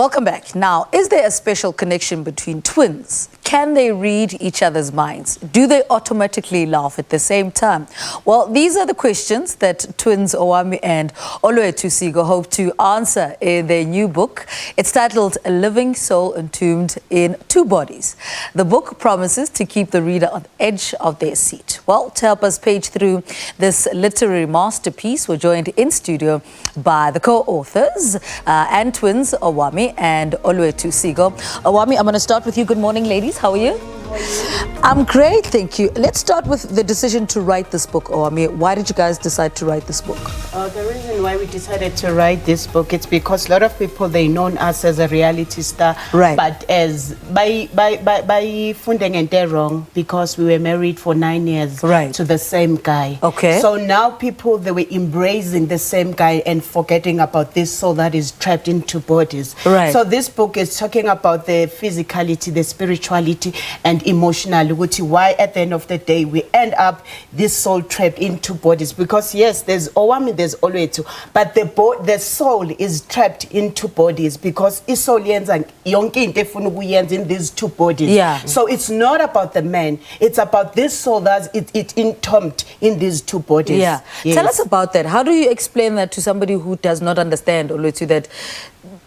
Welcome back. Now, is there a special connection between twins? Can they read each other's minds? Do they automatically laugh at the same time? Well, these are the questions that twins Owami and Olwethu Siko hope to answer in their new book. It's titled Living Soul Entombed in Two Bodies. The book promises to keep the reader on the edge of their seat. Well, to help us page through this literary masterpiece, we're joined in studio by the co-authors and twins Owami and Olwethu Siko. Owami, I'm going to start with you. Good morning, ladies. How are you? I'm great, thank you. Let's start with the decision to write this book, Owami. Why did you guys decide to write this book? The reason why we decided to write this book, it's because a lot of people, they know us as a reality star, right? But as by funding and they're wrong, because we were married for 9 years, right, to the same guy. Okay. So now people, they were embracing the same guy and forgetting about this soul that is trapped in two bodies. Right. So this book is talking about the physicality, the spirituality, and emotional, why at the end of the day we end up this soul trapped in two bodies. Because yes, there's Owami, there's Olwethu, but the soul is trapped in two bodies because isoul yenza yonke into efuna ukuyenza in these two bodies. Yeah. So it's not about the man, it's about this soul that's it entombed in these two bodies. Yeah. Yes. Tell us about that. How do you explain that to somebody who does not understand, Olwethu, that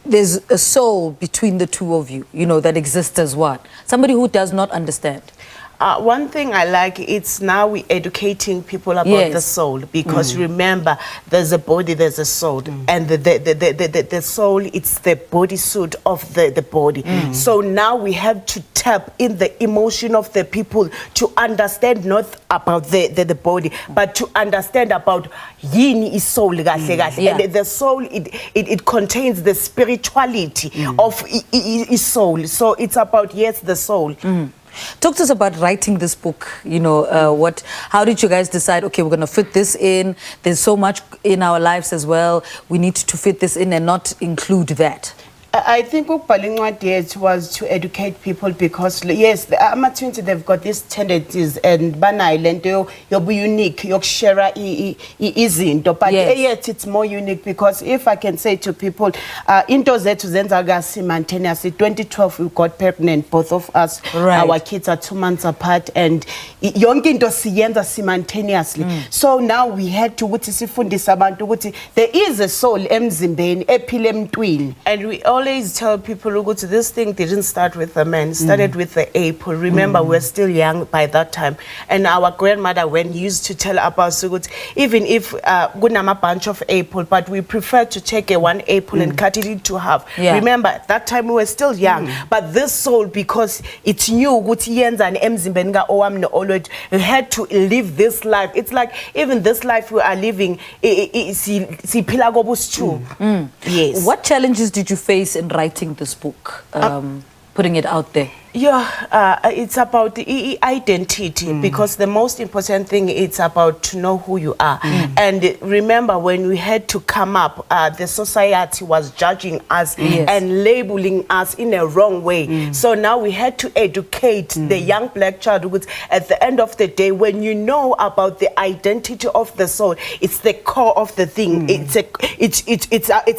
there's a soul between the two of you, you know, that exists as one? Somebody who does not understand. One thing I like, it's now we educating people about the soul, because remember, there's a body, there's a soul, and the soul, it's the bodysuit of the body. So now we have to tap in the emotion of the people to understand not about the body, but to understand about yini is soul kahle kahle. And the soul, it contains the spirituality of soul. So it's about, yes, the soul. Talk to us about writing this book. You know, how did you guys decide, okay, we're going to fit this in? There's so much in our lives as well. We need to fit this in and not include that. I think it was to educate people, because yes, the twins, they've got these tendencies and banai you'll be unique, you'll share izinto, but yet it's more unique, because if I can say to people, into zethu zenza simultaneously. 2012 we got pregnant, both of us. Right. Our kids are 2 months apart, and yonke into siyenza simultaneously. So now we had to sifundisa abantu ukuthi there is a soul emzimbeni ephila emntwini. And we always tell people, this thing didn't start with a man, it started with the apple. Remember, we're still young by that time. And our grandmother, when used to tell us, even if gunama bunch of apple, but we prefer to take one apple and cut it into half. Yeah. Remember, at that time we were still young. But this soul, because it's new, we had to live this life. It's like even this life we are living, yes. What challenges did you face in writing this book, putting it out there? Yeah, it's about the identity, because the most important thing, it's about to know who you are. And remember, when we had to come up, the society was judging us and labeling us in a wrong way. So now we had to educate the young black child, which at the end of the day, when you know about the identity of the soul, it's the core of the thing. It's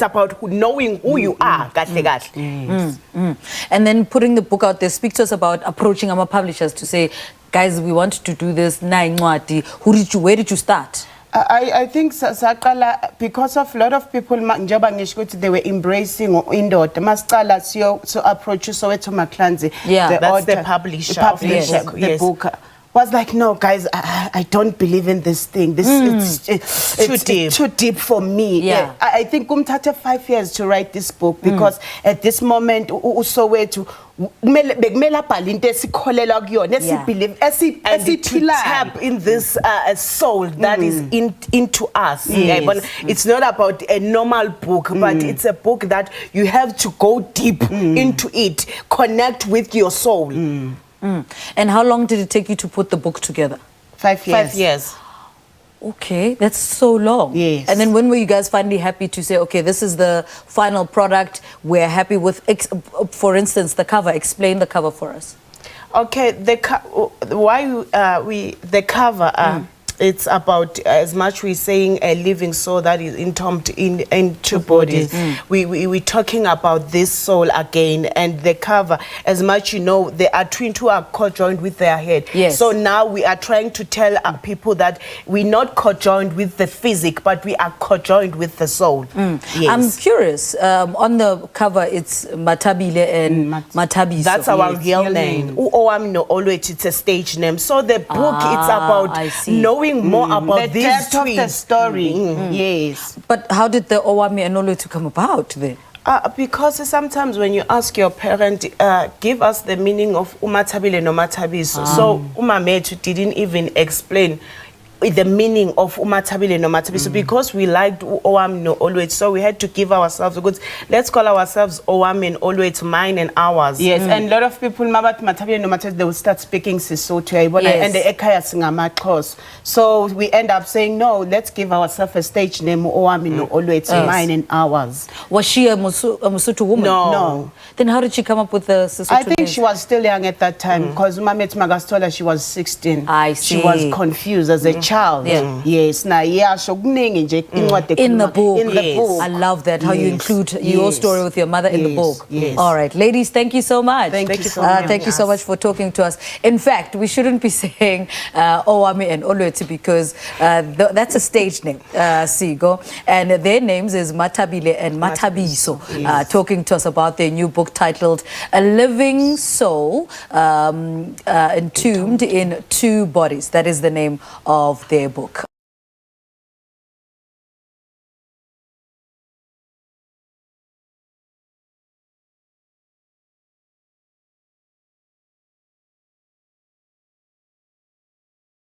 about knowing who you are. And then putting the book out there, speak to us about approaching our publishers to say, guys, we want to do this. Where did you start? I think because of a lot of people they were embracing indoda so approach Soweto Maklanzi, the publisher of the book. Was like, no, guys, I don't believe in this thing. It's too deep for me. Yeah. I think take 5 years to write this book, because at this moment, Soweto, and to tap in this soul that is into us. But it's not about a normal book, but it's a book that you have to go deep into it, connect with your soul. And how long did it take you to put the book together? 5 years. 5 years. Okay, that's so long. Yes. And then when were you guys finally happy to say, okay, this is the final product, we're happy with, for instance, the cover? Explain the cover for us. Okay, the cover, it's about, as much we're saying a living soul that is entombed in two bodies. We're talking about this soul again, and the cover, as much they are twin who are co-joined with their head. Yes. So now we are trying to tell people that we're not co-joined with the physic, but we are co-joined with the soul. Yes. I'm curious, on the cover it's Matabile and Matabiso. That's our real name. Owami and Olwethu, it's a stage name. So the book, it's about knowing more about the these depth of the story. Yes. But how did the Owami and Olwethu come about then? Because sometimes when you ask your parent, give us the meaning of Umatabile no Matabiso. So Umametu didn't even explain the meaning of Umatabile no Matabiso because we liked Owami no Olwethu, so we had to give ourselves a good. Let's call ourselves Owami and Olwethu, mine and ours. Yes, and a lot of people mabat Matabile no Matabiso, they will start speaking Sesotho, and the Ekaya Singamakos. So we end up saying no. Let's give ourselves a stage name, Owami no Olwethu, mine and ours. Was she a Mosotho woman? No. Then how did she come up with the Sesotho I think name? she was still young at that time because Mamet Magastola, she was 16. I see. She was confused as a child. Yes. Now, in the book. In the book. I love that, how you include your story with your mother in the book. Yes. All right, ladies, thank you so much. Thank you so much. Thank you so much for talking to us. In fact, we shouldn't be saying Owami and Olwethu because that's a stage name, Siko, and their names is Matabile and Matabiso, talking to us about their new book titled A Living Soul Entombed in Two Bodies. That is the name of their book.